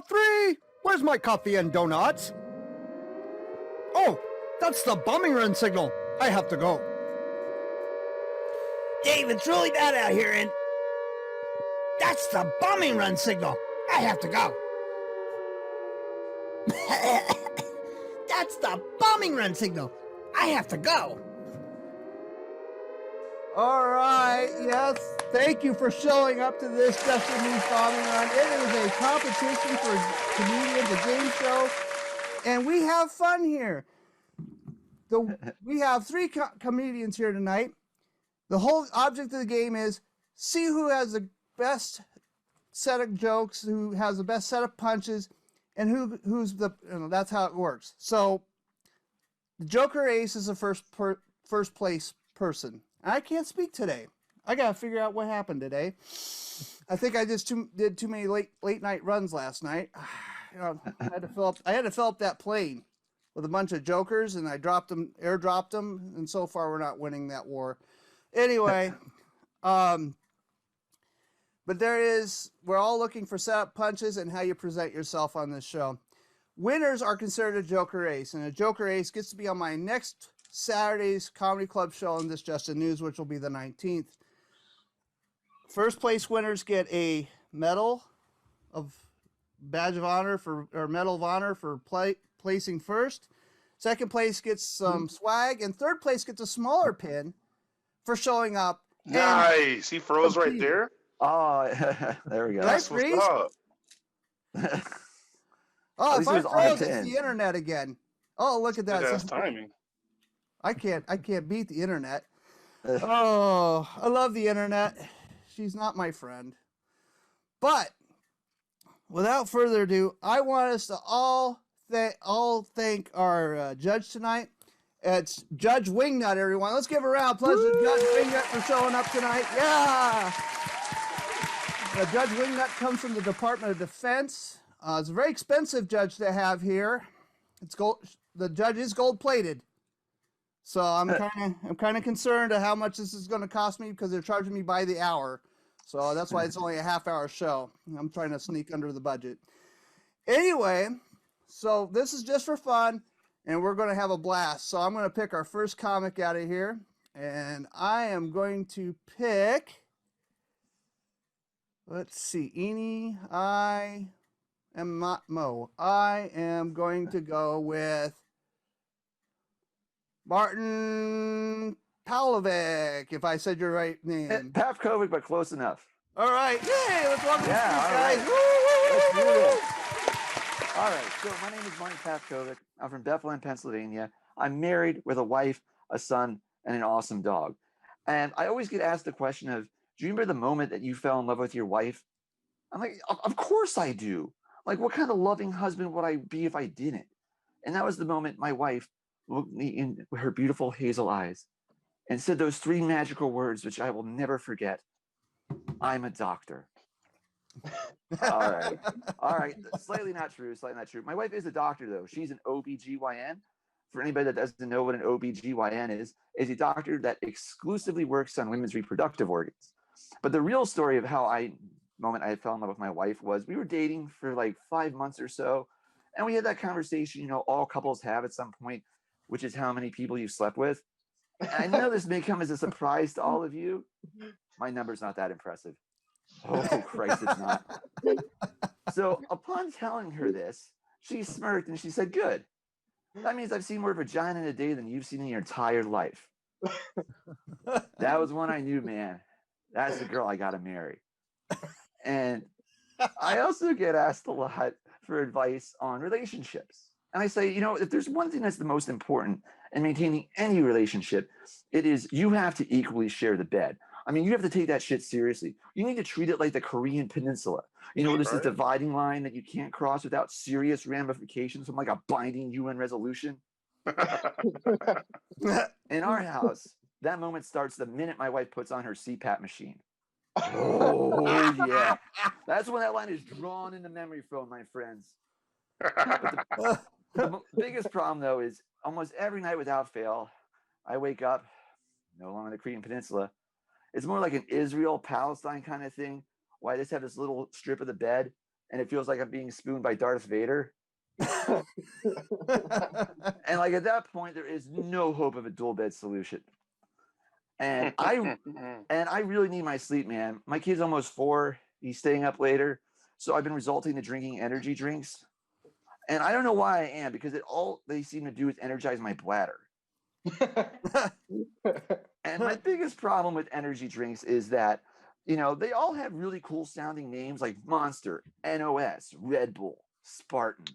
of three. Where's my coffee and donuts? Oh, that's the bombing run signal. I have to go. Dave, it's really bad out here, and that's the bombing run signal. I have to go. That's the bombing run signal. I have to go. All right, yes. Thank you for showing up to this Just News Bombing Run. It is a competition for comedians, a game show, and we have fun here. We have three comedians here tonight. The whole object of the game is see who has the best set of jokes, who has the best set of punches, and who's the, that's how it works. So the Joker Ace is the first place person. I can't speak today. I got to figure out what happened today. I think I just did too many late night runs last night. I had to fill up that plane with a bunch of jokers, and I airdropped them, and so far we're not winning that war. Anyway, but we're all looking for setup punches and how you present yourself on this show. Winners are considered a Joker Ace, and a Joker Ace gets to be on my next Saturday's Comedy Club show on This Just the News, which will be the 19th. First place winners get a medal of badge of honor or medal of honor for placing first. Second place gets some swag, and third place gets a smaller pin for showing up. Nice. He froze right there. Oh, there we go. That's what's up. Oh, if I froze, it's the internet again. Oh, look at that. That's timing. I can't beat the internet. Oh, I love the internet. She's not my friend. But without further ado, I want us to all thank our judge tonight. It's Judge Wingnut, everyone. Let's give a round of applause to Judge Wingnut for showing up tonight. Yeah! Judge Wingnut comes from the Department of Defense. It's a very expensive judge to have here. It's gold. The judge is gold-plated. So I'm kind of concerned at how much this is going to cost me because they're charging me by the hour. So that's why it's only a half-hour show. I'm trying to sneak under the budget. Anyway, so this is just for fun, and we're going to have a blast. So I'm going to pick our first comic out of here, and I am going to pick, let's see, Eenie, I am not Mo. I am going to go with Martin Pavkovic, if I said your right name. Pavkovic, but close enough. All right. Yay, let's welcome these guys. Right. Let's do this. All right, so my name is Martin Pavkovic. I'm from Bethlehem, Pennsylvania. I'm married with a wife, a son, and an awesome dog. And I always get asked the question of, do you remember the moment that you fell in love with your wife? I'm like, of course I do. Like, what kind of loving husband would I be if I didn't? And that was the moment my wife looked me in her beautiful hazel eyes and said those three magical words, which I will never forget. I'm a doctor. All right. Slightly not true. My wife is a doctor, though. She's an OBGYN. For anybody that doesn't know what an OBGYN is a doctor that exclusively works on women's reproductive organs. But the real story of how I fell in love with my wife was we were dating for like 5 months or so. And we had that conversation, all couples have at some point, which is how many people you've slept with. And I know this may come as a surprise to all of you. My number's not that impressive. Oh, Christ, it's not. So upon telling her this, she smirked and she said, good. That means I've seen more vagina in a day than you've seen in your entire life. That was when I knew, man, that's the girl I got to marry. And I also get asked a lot for advice on relationships. And I say, if there's one thing that's the most important in maintaining any relationship, it is you have to equally share the bed. I mean, you have to take that shit seriously. You need to treat it like the Korean Peninsula. There's this dividing line that you can't cross without serious ramifications from like a binding UN resolution. In our house, that moment starts the minute my wife puts on her CPAP machine. Oh, yeah. That's when that line is drawn in the memory foam, my friends. But the biggest problem, though, is almost every night without fail, I wake up, no longer the Korean Peninsula. It's more like an Israel-Palestine kind of thing, where I just have this little strip of the bed, and it feels like I'm being spooned by Darth Vader. And like at that point, there is no hope of a dual bed solution. And I really need my sleep, man. My kid's almost 4. He's staying up later. So I've been resorting to drinking energy drinks. And I don't know why I am, because all they seem to do is energize my bladder. And my biggest problem with energy drinks is that, you know, they all have really cool sounding names like Monster, NOS, Red Bull, Spartan.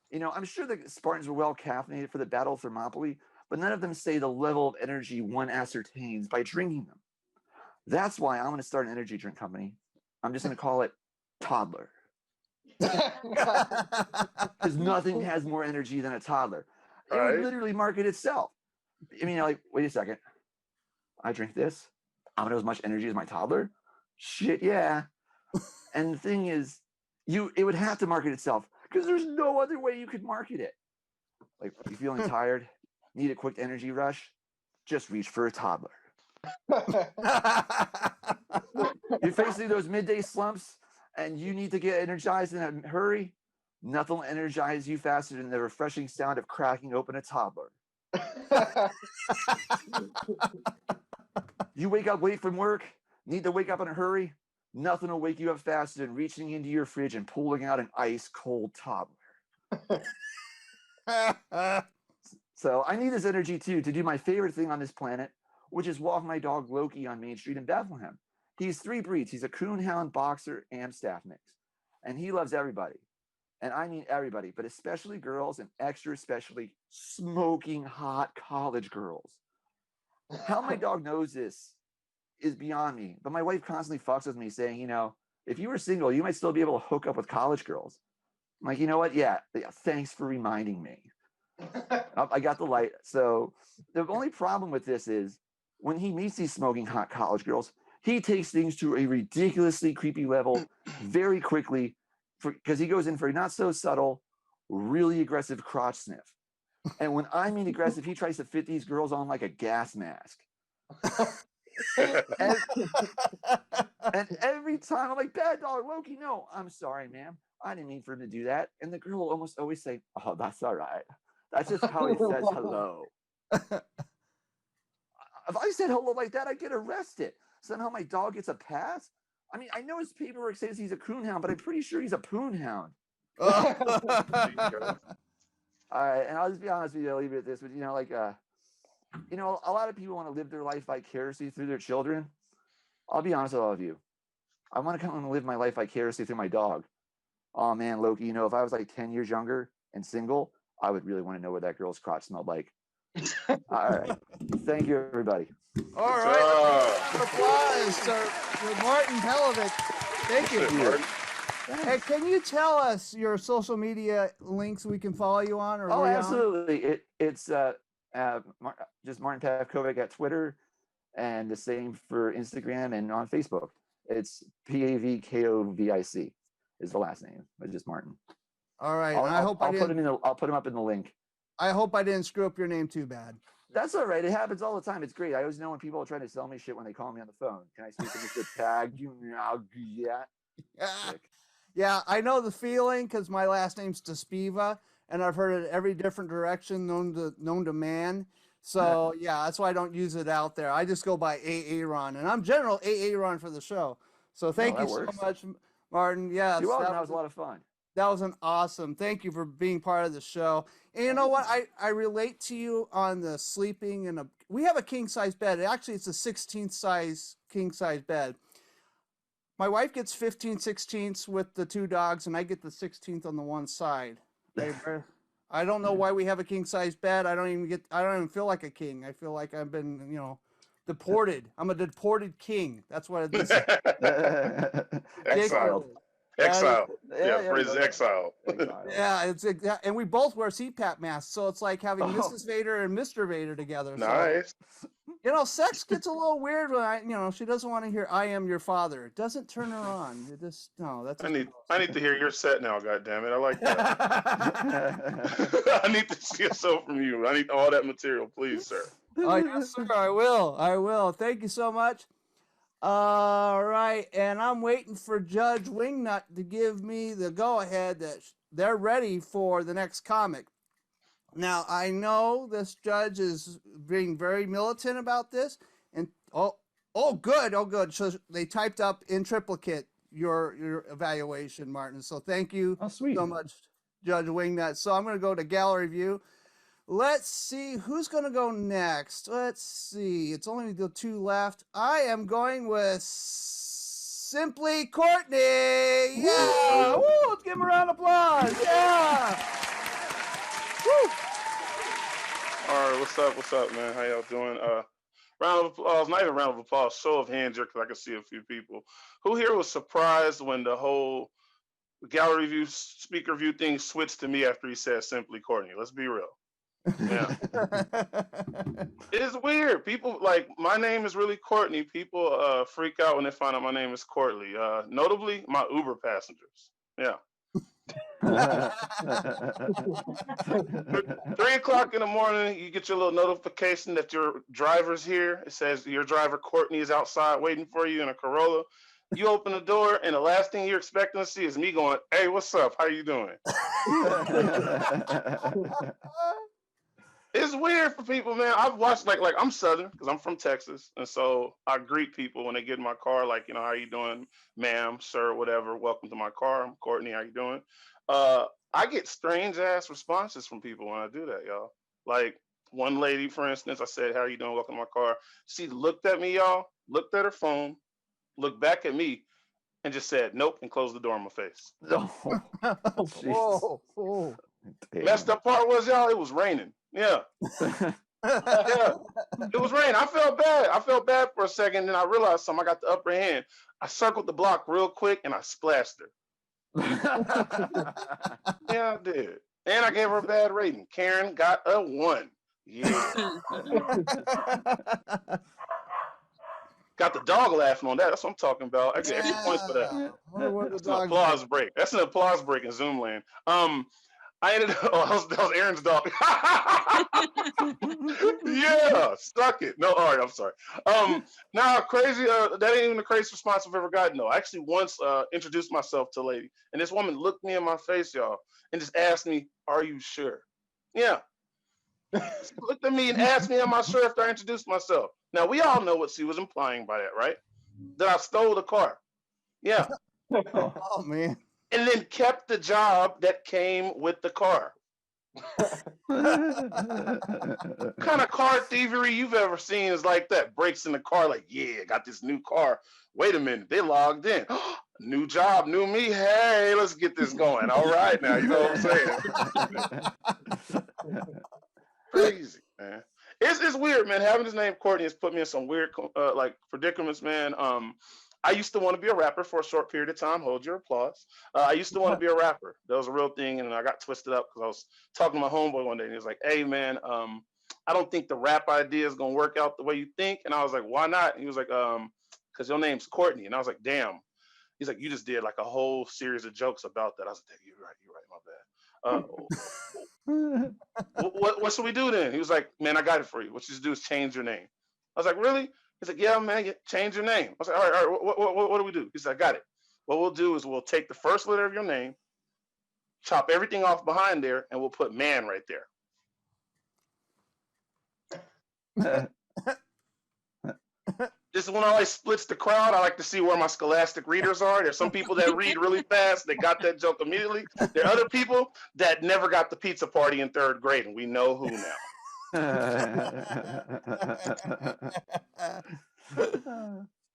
You know, I'm sure the Spartans were well caffeinated for the Battle of Thermopylae, but none of them say the level of energy one ascertains by drinking them. That's why I'm going to start an energy drink company. I'm just going to call it Toddler. Because nothing has more energy than a toddler. It would literally market itself. I mean, like, wait a second. I drink this. I'm going to have as much energy as my toddler? Shit, yeah. And the thing is, it would have to market itself, because there's no other way you could market it. Like, you feeling tired, need a quick energy rush, just reach for a toddler. You're facing those midday slumps and you need to get energized in a hurry, nothing will energize you faster than the refreshing sound of cracking open a toddler. You wake up late from work, need to wake up in a hurry, nothing will wake you up faster than reaching into your fridge and pulling out an ice cold toddler. So I need this energy too to do my favorite thing on this planet, which is walk my dog Loki on Main Street in Bethlehem. He's 3 breeds. He's a coonhound, boxer, and staff mix. And he loves everybody. And I mean everybody, but especially girls, and extra especially smoking hot college girls. How my dog knows this is beyond me. But my wife constantly fucks with me saying, you know, if you were single, you might still be able to hook up with college girls. I'm like, you know what? Yeah, thanks for reminding me. I got the light. So the only problem with this is when he meets these smoking hot college girls, he takes things to a ridiculously creepy level very quickly, because he goes in for a not so subtle, really aggressive crotch sniff. And when I mean aggressive, he tries to fit these girls on like a gas mask. and every time I'm like, bad dog, Loki, no, I'm sorry, ma'am. I didn't mean for him to do that. And the girl will almost always say, oh, that's all right. That's just how he says hello. If I said hello like that, I'd get arrested. Somehow my dog gets a pass? I mean, I know his paperwork says he's a coonhound, but I'm pretty sure he's a poonhound. All right, and I'll just be honest with you, I'll leave it at this, but you know, like, you know, a lot of people want to live their life vicariously through their children. I'll be honest with all of you. I want to come and live my life vicariously through my dog. Oh man, Loki, you know, if I was like 10 years younger and single, I would really want to know what that girl's crotch smelled like. All right. Thank you, everybody. All right. Applause to Martin Pavkovic. Thank you. Hey, can you tell us your social media links we can follow you on? Or absolutely. It's just Martin Pavkovic at Twitter, and the same for Instagram and on Facebook. It's Pavkovic is the last name, but just Martin. All right. I'll put him up in the link. I hope I didn't screw up your name too bad. That's all right. It happens all the time. It's great. I always know when people are trying to sell me shit when they call me on the phone. Can I speak to Mr. Tag? Yeah, I know the feeling because my last name's Despiva, and I've heard it every different direction known to man. So yeah, that's why I don't use it out there. I just go by Aaron, and I'm General Aaron for the show. So thank you so much, Martin. Yes, you're welcome. That was a lot of fun. That was an awesome. Thank you for being part of the show. And you know what? I relate to you on the sleeping we have a king size bed. Actually, it's a 16th size king size bed. My wife gets 15/16 with the 2 dogs, and I get the 16th on the one side. I don't know why we have a king size bed. I don't even feel like a king. I feel like I've been, you know, deported. I'm a deported king. That's what it is. Exiled. Exile. Phrase exile. Yeah, and we both wear CPAP masks, so it's like having Mrs. Vader and Mr. Vader together. Nice. So, you know, sex gets a little weird when she doesn't want to hear "I am your father." It doesn't turn her on. It just that's. I need to hear your set now. God damn it! I like that. I need to see a show from you. I need all that material, please, sir. Oh yes, sir. I will. Thank you so much. All right, and I'm waiting for Judge Wingnut to give me the go-ahead that they're ready for the next comic. Now, I know this judge is being very militant about this, and oh, good. So they typed up in triplicate your evaluation, Martin. So thank you sweet. so much, Judge Wingnut. So I'm going to go to gallery view. Let's see who's going to go next. Let's see. It's only the two left. I am going with Symply Courtney. Yeah. Woo, let's give him a round of applause. Yeah. Woo. All right, what's up, man? How y'all doing? Round of applause, not even round of applause, show of hands here, because I can see a few people. Who here was surprised when the whole gallery view, speaker view thing switched to me after he said Symply Courtney? Let's be real. Yeah. It is weird. People, like, my name is really Courtney. People freak out when they find out my name is Courtney. Notably, my Uber passengers. Yeah. 3 o'clock in the morning, you get your little notification that your driver's here. It says your driver Courtney is outside waiting for you in a Corolla. You open the door, and the last thing you're expecting to see is me going, "Hey, what's up? How you doing?" It's weird for people, man. I've watched like I'm Southern because I'm from Texas, and so I greet people when they get in my car, like, how you doing, ma'am, sir, whatever. Welcome to my car. I'm Courtney. How you doing? I get strange ass responses from people when I do that, y'all. Like one lady, for instance, I said, "How you doing? Welcome to my car." She looked at me, y'all, looked at her phone, looked back at me, and just said, "Nope," and closed the door in my face. Whoa. Messed up part was, y'all, it was raining. Yeah. Yeah. It was raining. I felt bad. I felt bad for a second, then I realized something. I got the upper hand. I circled the block real quick and I splashed her. Yeah, I did. And I gave her a bad rating. Karen got a 1. Yeah. Got the dog laughing on that. That's what I'm talking about. I get extra points for that. That's an applause break. That's an applause break in Zoom land. I ended up, that was Aaron's dog. Yeah, suck it. No, all right, I'm sorry. Now crazy, that ain't even the craziest response I've ever gotten though. I actually once introduced myself to a lady, and this woman looked me in my face, y'all, and just asked me, "Are you sure?" Yeah. She looked at me and asked me, "Am I sure?" after I introduced myself. Now we all know what she was implying by that, right? That I stole the car. Yeah. Oh man. And then kept the job that came with the car. What kind of car thievery you've ever seen is like that? Breaks in the car, like, "Yeah, got this new car. Wait a minute, they logged in. New job, new me. Hey, let's get this going. All right, now, you know what I'm saying?" Crazy, man. It's weird, man. Having his name Courtney has put me in some weird like predicaments, man. I used to want to be a rapper for a short period of time. Hold your applause. I used to want to be a rapper. That was a real thing, and I got twisted up because I was talking to my homeboy one day, and he was like, "Hey, man, I don't think the rap idea is gonna work out the way you think." And I was like, "Why not?" And he was like, "Because your name's Courtney." And I was like, "Damn." He's like, "You just did like a whole series of jokes about that." I was like, "You're right, my bad." What should we do then? He was like, "Man, I got it for you. What you should do is change your name." I was like, "Really?" He's like, "Yeah, man, change your name." I was like, all right, what do we do? He said, "I got it. What we'll do is we'll take the first letter of your name, chop everything off behind there, and we'll put man right there." This is when I always splits the crowd. I like to see where my scholastic readers are. There's some people that read really fast. They got that joke immediately. There are other people that never got the pizza party in 3rd grade, and we know who now.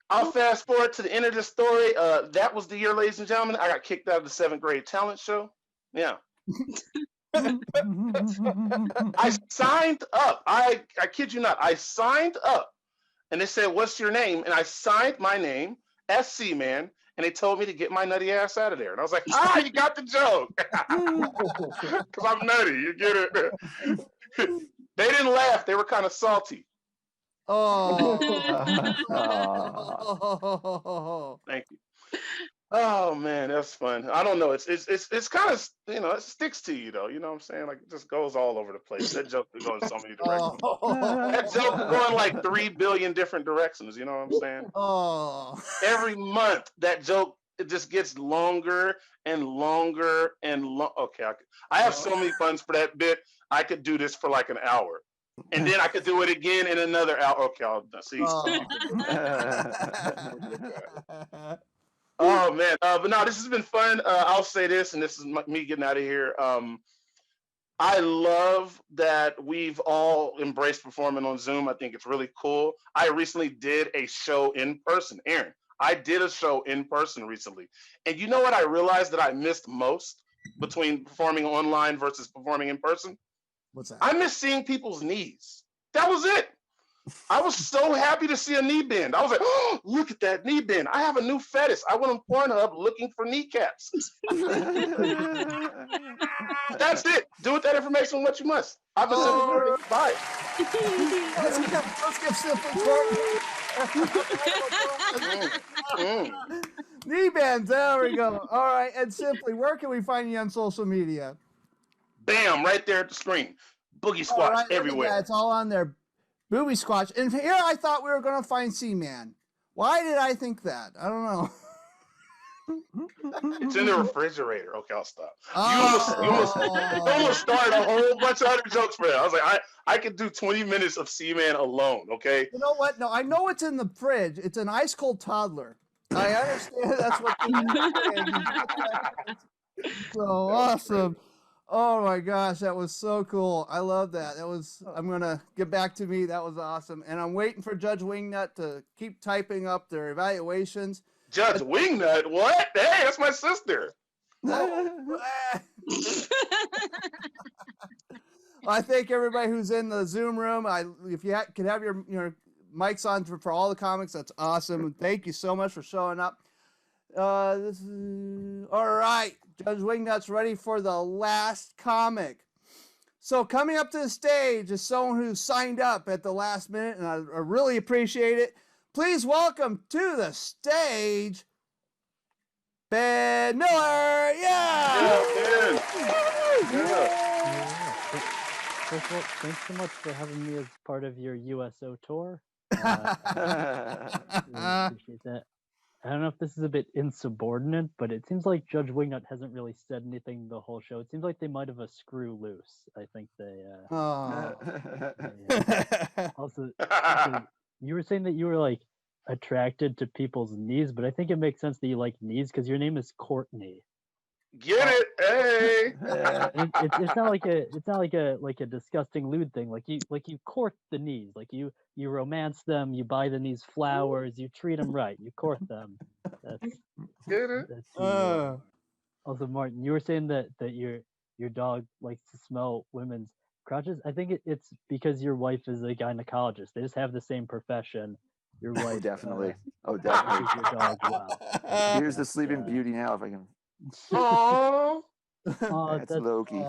I'll fast forward to the end of the story. That was the year, ladies and gentlemen, I got kicked out of the 7th grade talent show. Yeah. I signed up. I kid you not. I signed up. And they said, "What's your name?" And I signed my name, SC Man, and they told me to get my nutty ass out of there. And I was like, you got the joke. Because I'm nutty, you get it? They didn't laugh. They were kind of salty. Oh. Thank you. Oh man, that's fun. I don't know. It's kind of it sticks to you though. You know what I'm saying? Like it just goes all over the place. That joke could go in so many directions. That joke could go in like 3 billion different directions. You know what I'm saying? Oh. Every month that joke it just gets longer and longer and okay, I have so many puns for that bit. I could do this for like an hour, and then I could do it again in another hour. Okay, I'll see. Oh. Oh man, but no, this has been fun. I'll say this, and this is me getting out of here. I love that we've all embraced performing on Zoom. I think it's really cool. I recently did a show in person. Aaron, I did a show in person recently. And you know what I realized that I missed most between performing online versus performing in person? What's that? I miss seeing people's knees. That was it. I was so happy to see a knee bend. I was like, oh, look at that knee bend. I have a new fetish. I went on Pornhub looking for kneecaps. That's it. Do with that information what you must. I've been Symply Courtney. Bye. Let's get Symply Courtney. Knee bands. There we go. All right. And Symply, where can we find you on social media? Bam, right there at the screen. Boogie Squatch Right, everywhere. yeah, it's all on there. Booby Squatch. And here I thought we were going to find Seaman. Why did I think that? I don't know. It's in the refrigerator. Okay, I'll stop. Oh. You almost started a whole bunch of other jokes for that. I was like, I could do 20 minutes of Seaman alone, okay? You know what? No, I know it's in the fridge. It's an ice cold toddler. I understand that's what so awesome. Oh my gosh, that was so cool. I love that. I'm gonna get back to me. That was awesome. And I'm waiting for Judge Wingnut to keep typing up their evaluations. Judge Wingnut? What? Hey, that's my sister. I thank everybody who's in the Zoom room. If you could have your mics on for all the comics, that's awesome. Thank you so much for showing up. All right. Judge Wingnut's ready for the last comic. So coming up to the stage is someone who signed up at the last minute, and I really appreciate it. Please welcome to the stage, Ben Miller. Yeah! First of all, thanks so much for having me as part of your USO tour. Really appreciate that. I don't know if this is a bit insubordinate, but it seems like Judge Wingnut hasn't really said anything the whole show. It seems like they might have a screw loose. I think they. Also, you were saying that you were like attracted to people's knees, but I think it makes sense that you like knees because your name is Courtney. Get it? Hey. It's not like a disgusting lewd thing. Like you court the knees. Like you romance them. You buy the knees flowers. You treat them right. You court them. Get it? Also, Martin, you were saying that your dog likes to smell women's crotches. I think it's because your wife is a gynecologist. They just have the same profession. Your wife definitely. Your dog well. Here's the Sleeping Beauty now, if I can. Aww. That's Loki.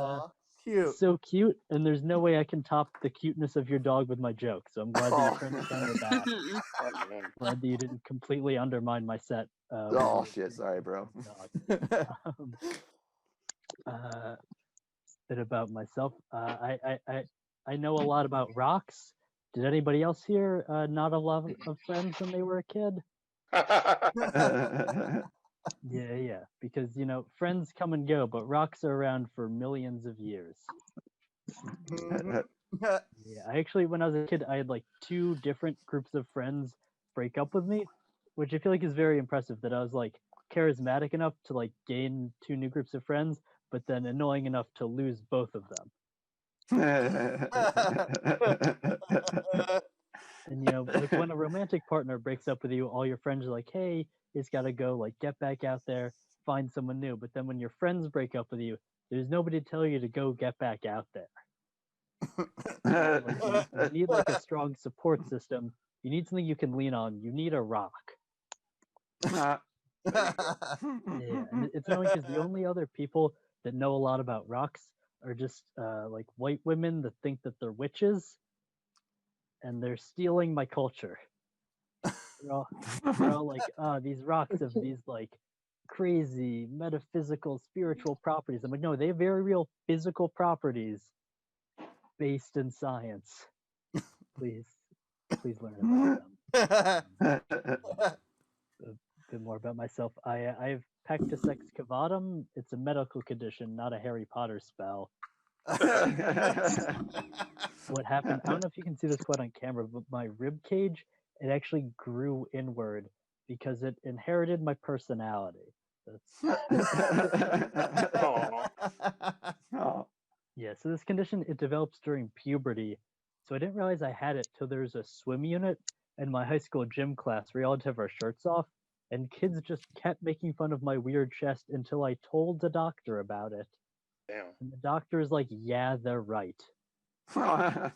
Cute. So cute, and there's no way I can top the cuteness of your dog with my joke. So I'm glad that you turned it down your back. Glad that you didn't completely undermine my set. Oh shit! Sorry, bro. Bit about myself. I know a lot about rocks. Did anybody else here not a lot of friends when they were a kid? Yeah, because friends come and go, but rocks are around for millions of years. Yeah, I actually, when I was a kid, I had like 2 different groups of friends break up with me, which I feel like is very impressive. That I was like charismatic enough to like gain 2 new groups of friends, but then annoying enough to lose both of them. And like when a romantic partner breaks up with you, all your friends are like, "Hey, it's got to go. Like, get back out there, find someone new." But then when your friends break up with you, there's nobody to tell you to go get back out there. You need like a strong support system. You need something you can lean on. You need a rock. Yeah, and it's annoying because the only other people that know a lot about rocks are just like white women that think that they're witches, and they're stealing my culture. They're all like, these rocks have these like crazy metaphysical spiritual properties. I'm like, no, they have very real physical properties based in science. Please learn about them. A bit more about myself. I have pectus excavatum. It's a medical condition, not a Harry Potter spell. What happened? I don't know if you can see this quite on camera, but my rib cage, it actually grew inward because it inherited my personality. Aw. Oh. Yeah, so this condition, it develops during puberty. So I didn't realize I had it till there was a swim unit in my high school gym class where we all had to have our shirts off, and kids just kept making fun of my weird chest until I told the doctor about it. Damn. And the doctor is like, yeah, they're right. I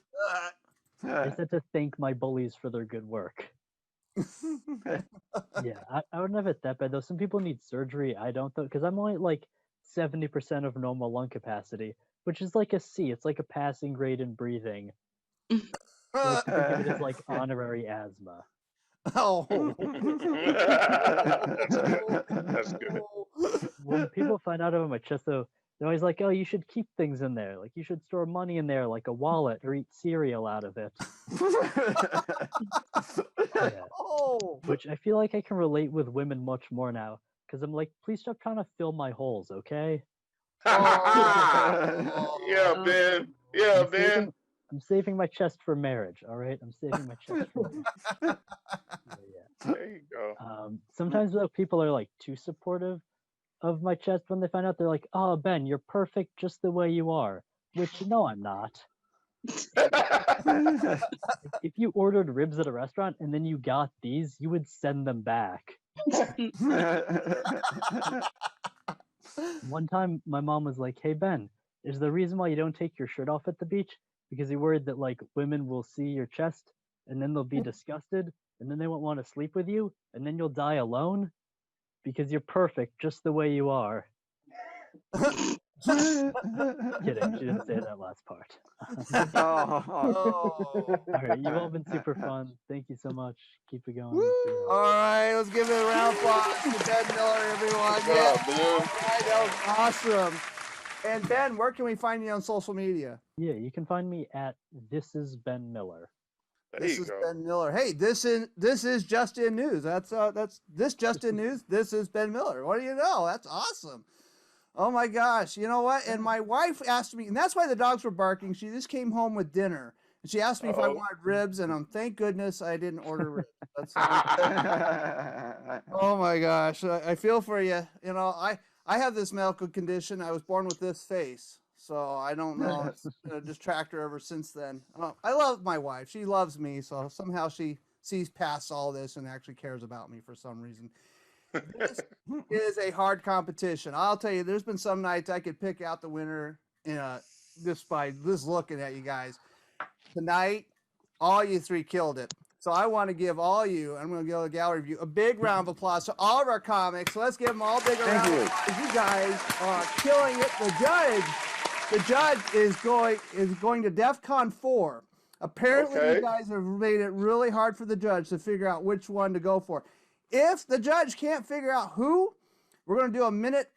said to thank my bullies for their good work. Yeah, I wouldn't have it that bad though. Some people need surgery. I don't though, because I'm only at, like 70% of normal lung capacity, which is like a C. It's like a passing grade in breathing. So I can think of it as like honorary asthma. Oh. That's good. When people find out about my chest though, they're always like, oh, you should keep things in there. Like you should store money in there, like a wallet, or eat cereal out of it. Yeah. Oh. Which I feel like I can relate with women much more now. Because I'm like, please stop trying to fill my holes, okay? Yeah, Ben. Yeah, Ben. I'm saving my chest for marriage, all right? I'm saving my chest for marriage. Yeah. There you go. Sometimes though, people are like too supportive of my chest when they find out. They're like, oh, Ben, you're perfect just the way you are. Which, no, I'm not. If you ordered ribs at a restaurant and then you got these, you would send them back. One time, my mom was like, hey, Ben, is the reason why you don't take your shirt off at the beach because you're worried that like women will see your chest and then they'll be disgusted and then they won't want to sleep with you and then you'll die alone because you're perfect just the way you are. Kidding, she didn't say that last part. Oh. All right, you've all been super fun. Thank you so much. Keep it going. All right, let's give it a round of applause to Ben Miller, everyone. Good Yeah, job, Ben. that was awesome. And Ben, where can we find you on social media? Yeah, you can find me at This Is Ben Miller. There This you is go. Ben Miller. Hey, this is Just In News. That's this Just In News. This is Ben Miller. What do you know? That's awesome. Oh my gosh. You know what? And my wife asked me, and that's why the dogs were barking. She just came home with dinner. And she asked me if I wanted ribs, and thank goodness I didn't order ribs. That's oh my gosh. I feel for you. You know, I have this medical condition. I was born with this face. So I don't know. It's been a distractor ever since then. I love my wife. She loves me. So somehow she sees past all this and actually cares about me for some reason. This is a hard competition. I'll tell you, there's been some nights I could pick out the winner just by looking at you guys. Tonight, all you three killed it. So I want to give all you, I'm going to give a gallery review, a big round of applause to all of our comics. So let's give them all a big round of applause. You guys are killing it. The judge is going to DEF CON 4. Apparently, you guys have made it really hard for the judge to figure out which one to go for. If the judge can't figure out who, we're going to do a minute,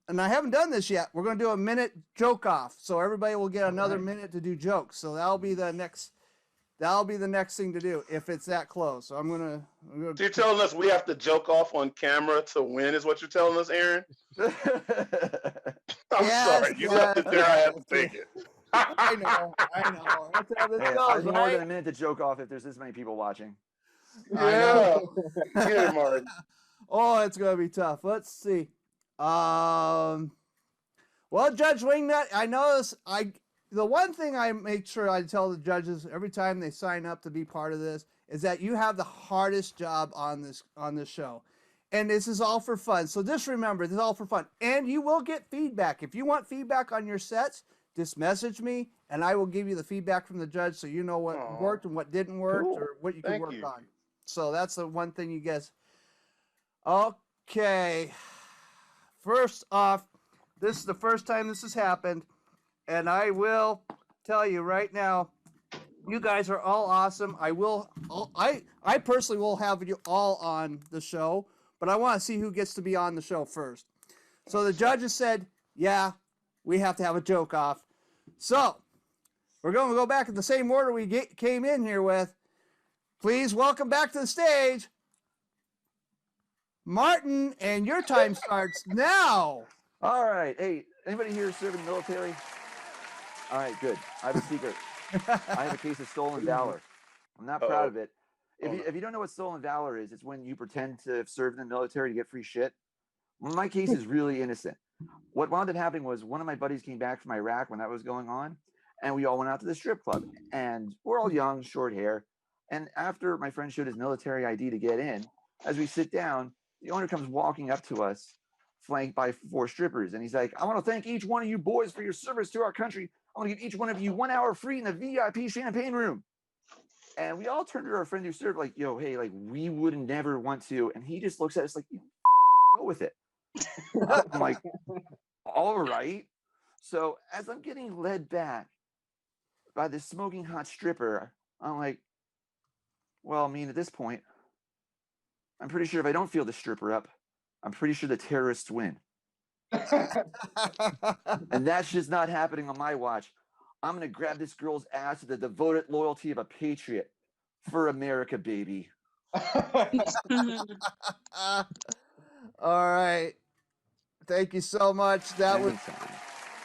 and I haven't done this yet. We're going to do a minute joke off, so everybody will get another minute to do jokes. So that'll be the next thing to do if it's that close. So I'm gonna. So you're telling us we have to joke off on camera to win? Is what you're telling us, Aaron? I'm sorry. You left it there. I had to take it. I know. That's how this goes, I need more right? than a minute to joke off if there's this many people watching. Yeah. Get it, Martin. Oh, it's gonna be tough. Let's see. Well, Judge Wingnut, I notice the one thing I make sure I tell the judges every time they sign up to be part of this is that you have the hardest job on this show. And this is all for fun. So just remember, this is all for fun. And you will get feedback. If you want feedback on your sets, just message me and I will give you the feedback from the judge so you know what worked and what didn't work or what you can work on. So that's the one thing you guys. Okay. First off, this is the first time this has happened. And I will tell you right now, you guys are all awesome. I personally will have you all on the show, but I want to see who gets to be on the show first. So the judges said, yeah, we have to have a joke off. So we're going to go back in the same order we came in here with. Please welcome back to the stage, Martin, and your time starts now. All right. Hey, anybody here serving military? All right, good. I have a secret. I have a case of stolen valor. I'm not proud of it. If you don't know what stolen valor is, it's when you pretend to serve in the military to get free shit. Well, my case is really innocent. What wound up happening was one of my buddies came back from Iraq when that was going on, and we all went out to the strip club. And we're all young, short hair. And after my friend showed his military ID to get in, as we sit down, the owner comes walking up to us, flanked by 4 strippers. And he's like, I want to thank each one of you boys for your service to our country. I want to give each one of you 1 hour free in the VIP champagne room. And we all turned to our friend who served like, yo, hey, like we would never want to. And he just looks at us like, you go with it. I'm like, all right. So as I'm getting led back by this smoking hot stripper, I'm like, well, I mean, at this point, I'm pretty sure if I don't feel the stripper up, I'm pretty sure the terrorists win. And that's just not happening on my watch. I'm going to grab this girl's ass with the devoted loyalty of a patriot for America, baby. All right. Thank you so much. That was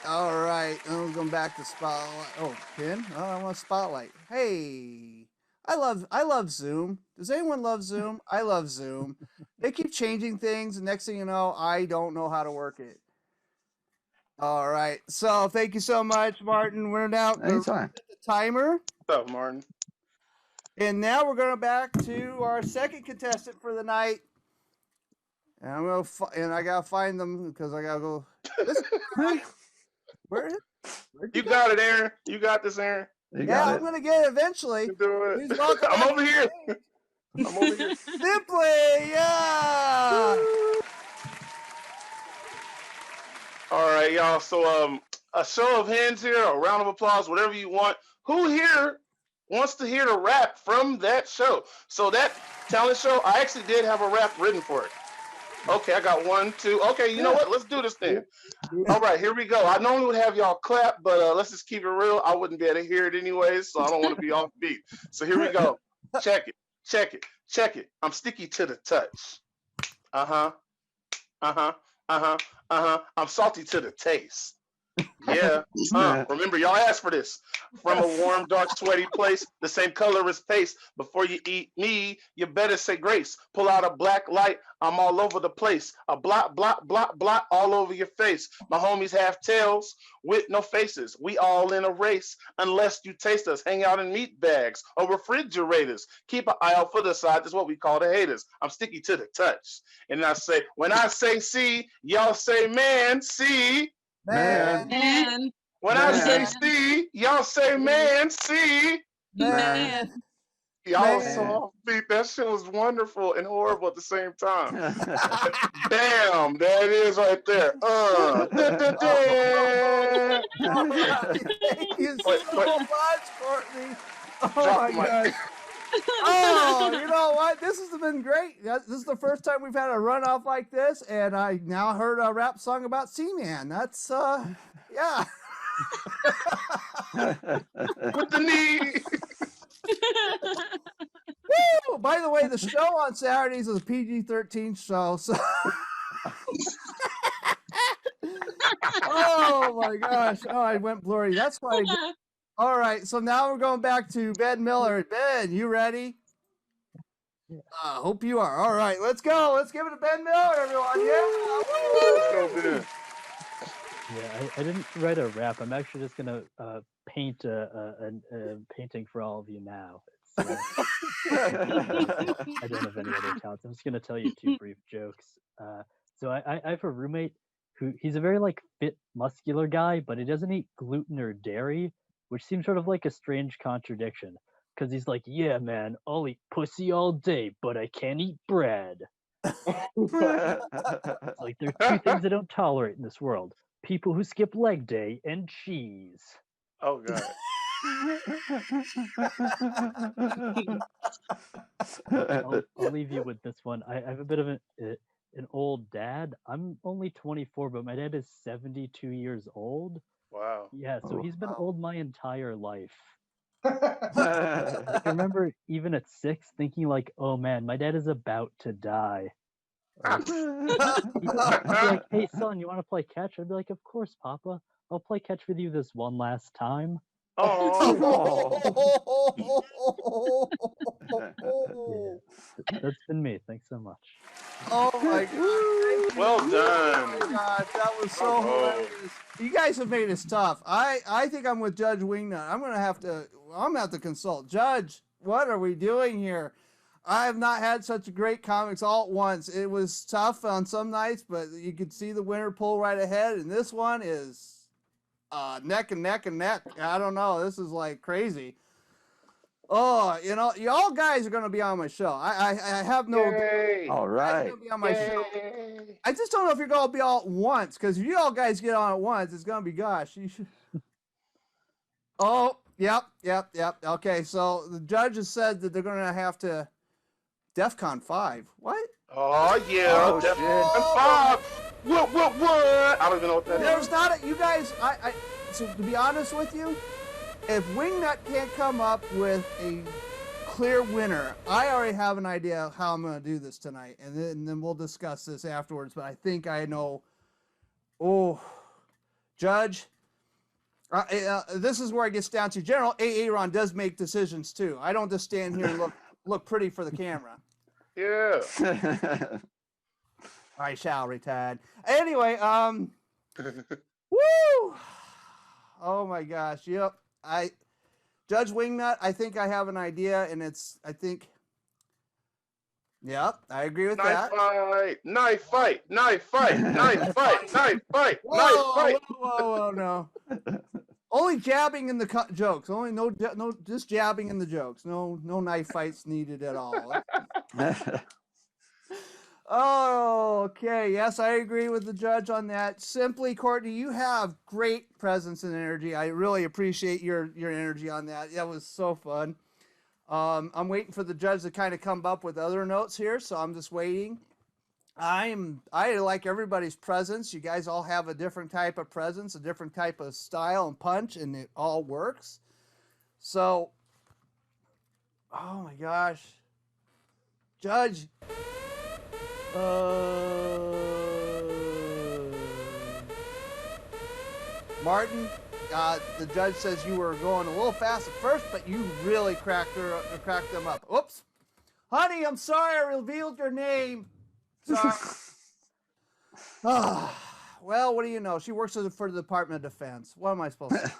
all right. I'm going back to spotlight. Oh, pin. Oh, I want spotlight. Hey, I love Zoom. Does anyone love Zoom? I love Zoom. They keep changing things, and next thing you know, I don't know how to work it. All right. So thank you so much, Martin. We're now Anytime. the timer. What's up, Martin? And now we're going back to our second contestant for the night. And I'm gonna and I gotta find them because I gotta go. Where you got it, Aaron. You got this, Aaron. I'm gonna get it eventually. You do it. Please welcome I'm over here. I'm over here. Symply, yeah. All right, y'all. So a show of hands here, a round of applause, whatever you want. Who here wants to hear the rap from that show? So that talent show, I actually did have a rap written for it. Okay, I got 1, 2. Okay, you know what? Let's do this then. All right, here we go. I normally would have y'all clap, but let's just keep it real. I wouldn't be able to hear it anyways, so I don't want to be off beat. So here we go. Check it, check it, check it. I'm sticky to the touch. Uh-huh, uh-huh, uh-huh, uh-huh. I'm salty to the taste. Yeah. Remember, y'all asked for this. From a warm, dark, sweaty place, the same color as paste. Before you eat me, you better say grace. Pull out a black light, I'm all over the place. A blot, blot, blot, blot all over your face. My homies have tails with no faces. We all in a race, unless you taste us. Hang out in meat bags or refrigerators. Keep an eye out for the side. That's what we call the haters. I'm sticky to the touch. And I say, when I say see, y'all say man, see. Man. When I say see, y'all say man, see. Man. Y'all so offbeat. That shit was wonderful and horrible at the same time. Damn, there it is right there. Thank you so much, Courtney. Oh my God. Oh, you know what? This has been great. This is the first time we've had a runoff like this, and I now heard a rap song about Seaman. That's yeah. With the knee. Woo! By the way, the show on Saturdays is a PG-13 show. So oh my gosh. Oh, I went blurry. That's why I did. All right, so now we're going back to Ben Miller. Ben, you ready? I hope you are. All right, let's go. Let's give it to Ben Miller, everyone. Yeah. Yeah, I didn't write a rap. I'm actually just gonna paint a painting for all of you now. I don't have any other talents. I'm just gonna tell you 2 brief jokes. So I have a roommate he's a very like fit, muscular guy, but he doesn't eat gluten or dairy, which seems sort of like a strange contradiction. Because he's like, yeah, man, I'll eat pussy all day, but I can't eat bread. It's like there are 2 things I don't tolerate in this world: people who skip leg day and cheese. Oh God. I'll leave you with this one. I have a bit of an old dad. I'm only 24, but my dad is 72 years old. Wow. Yeah, so Oh, he's been wow. old my entire life. Oh. I remember even at 6 thinking like, oh man, my dad is about to die. Like, he'd be like, hey son, you want to play catch? I'd be like, of course, Papa. I'll play catch with you this one last time. That's been me. Thanks so much. Oh my god! Thank you. Well Oh done. my gosh, that was so Bravo. hilarious. You guys have made this tough. I think I'm with Judge Wingnut. I'm gonna have to consult Judge. What are we doing here? I have not had such great comics all at once. It was tough on some nights, but you could see the winner pull right ahead, and this one is neck and neck and neck. I don't know. This is like crazy. Oh, y'all guys are gonna be on my show. I have no. Yay. All You guys are right. gonna be on my show. Yay. I just don't know if you're gonna be all at once, because if you all guys get on at once, it's gonna be gosh. You should. Oh, yep. Okay, so the judge has said that they're gonna have to DEFCON 5. What? Oh yeah. Oh, Defcon 5. What? I don't even know what that is. There's not a, you guys. So to be honest with you, if Wingnut can't come up with a clear winner, I already have an idea of how I'm going to do this tonight, and then we'll discuss this afterwards. But I think I know. Oh, Judge, this is where it gets down to. General Aaron does make decisions too. I don't just stand here and look pretty for the camera. Yeah. I shall retire. Anyway, woo! Oh my gosh, yep. Judge Wingnut, I think I have an idea, and yep, I agree with that. Knife fight. Whoa, no. Only jabbing in the jokes. Only no, just jabbing in the jokes. No knife fights needed at all. Oh, okay. Yes, I agree with the judge on that. Symply Courtney, you have great presence and energy. I really appreciate your energy on that. That was so fun. I'm waiting for the judge to kind of come up with other notes here, so I'm just waiting. I like everybody's presence. You guys all have a different type of presence, a different type of style and punch, and it all works. So, oh my gosh. Judge, Martin, the judge says you were going a little fast at first, but you really cracked them up. Oops. Honey, I'm sorry I revealed your name. Sorry. Well, what do you know? She works for the Department of Defense. What am I supposed to say?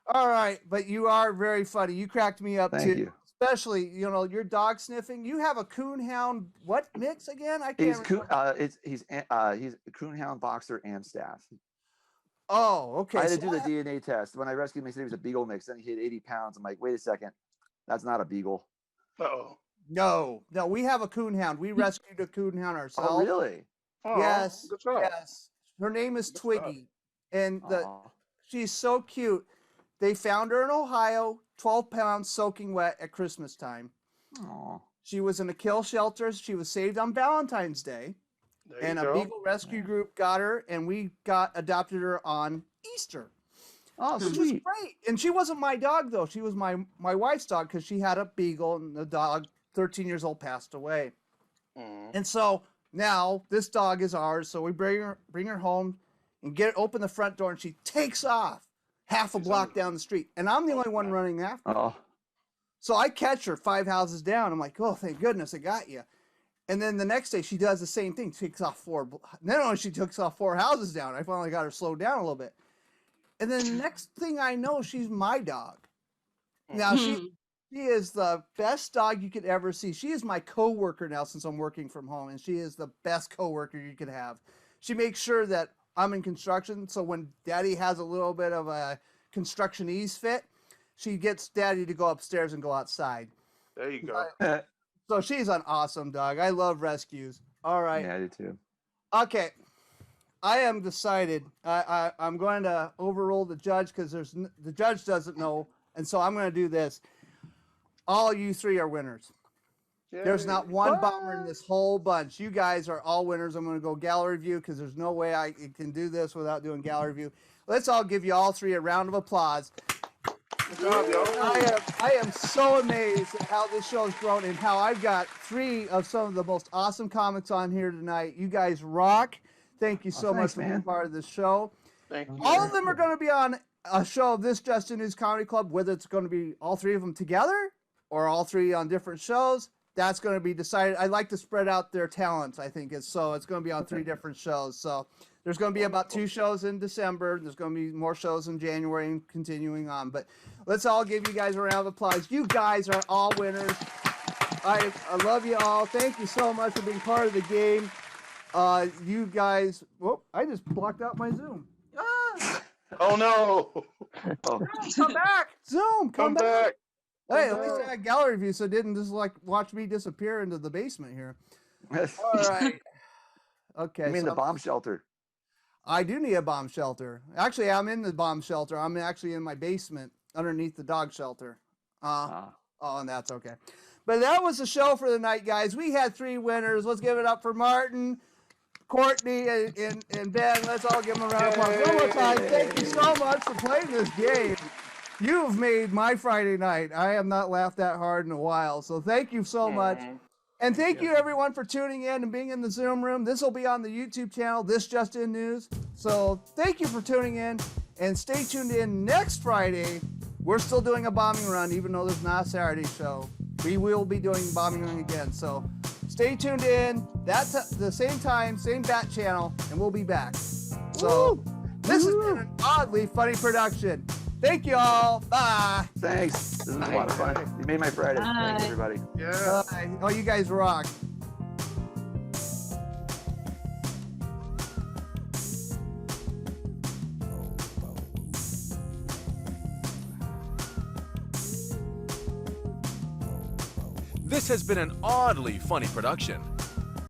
All right, but you are very funny. You cracked me up Thank too. you. Especially, your dog sniffing. You have a coonhound what mix again? I can't remember. He's a coonhound, boxer, and staff. Oh, okay. I had to So do the DNA test. When I rescued him, he said he was a beagle mix. Then he hit 80 pounds. I'm like, wait a second. That's not a beagle. Uh-oh. No, we have a coonhound. We rescued a coonhound ourselves. Oh, really? Oh, Yes. Good job. Yes. Her name is Good Twiggy. And Aw. she's so cute. They found her in Ohio, 12 pounds soaking wet at Christmas time. Aw. She was in a kill shelter. She was saved on Valentine's Day. There And you a go. Beagle Rescue Group got her, and we adopted her on Easter. Oh, Which was sweet. great. And she wasn't my dog, though. She was my wife's dog, because she had a beagle, and the dog, 13 years old, passed away. Mhm. And so now this dog is ours. So we bring her home and open the front door, and she takes off half a She's block hungry. down the street. And I'm the only one running after her. Oh, So I catch her 5 houses down. I'm like, oh, thank goodness I got you. And then the next day she does the same thing. Takes off not only she takes off 4 houses down, I finally got her slowed down a little bit. And then the next thing I know, she's my dog. Now she is the best dog you could ever see. She is my coworker now since I'm working from home, and she is the best coworker you could have. She makes sure that I'm in construction, so when Daddy has a little bit of a constructionese fit, she gets Daddy to go upstairs and go outside. There you go. So she's an awesome dog. I love rescues. All right. yeah, I do too. Okay. I am decided. I'm going to overrule the judge because the judge doesn't know, and so I'm going to do this. All you three are winners. There's not one bomber in this whole bunch. You guys are all winners. I'm going to go gallery view because there's no way I can do this without doing gallery view. Let's all give you all three a round of applause. I am so amazed at how this show has grown and how I've got three of some of the most awesome comics on here tonight. You guys rock. Thank you so much for being part of this show. Thank you. All of them are going to be on a show of this Justin News Comedy Club, whether it's going to be all three of them together or all three on different shows. That's going to be decided. I like to spread out their talents, I think. It's going to be on three different shows. So there's going to be about 2 shows in December. There's going to be more shows in January and continuing on. But let's all give you guys a round of applause. You guys are all winners. I love you all. Thank you so much for being part of the game. You guys, whoop, I just blocked out my Zoom. Ah! Oh no! Come back, Zoom, come back. Hey, Come at least back. I had gallery view, so it didn't just like watch me disappear into the basement here. All right. Okay. I mean so the bomb shelter. I do need a bomb shelter. Actually, I'm in the bomb shelter. I'm actually in my basement underneath the dog shelter. Oh, and that's okay. But that was the show for the night, guys. We had 3 winners. Let's give it up for Martin, Courtney, and Ben. Let's all give them a round of applause. One more time. Thank you so much for playing this game. You've made my Friday night. I have not laughed that hard in a while. So thank you so much. And thank you, everyone, for tuning in and being in the Zoom room. This will be on the YouTube channel, This Just In News. So thank you for tuning in. And stay tuned in next Friday. We're still doing a bombing run, even though there's not a Saturday show. We will be doing bombing run again. So stay tuned in. That's the same time, same bat channel, and we'll be back. So this has been an oddly funny production. Thank you all. Bye. Thanks. This was a lot of fun. You made my Friday. Thanks, everybody. Yeah. Bye. Oh, you guys rock. This has been an oddly funny production.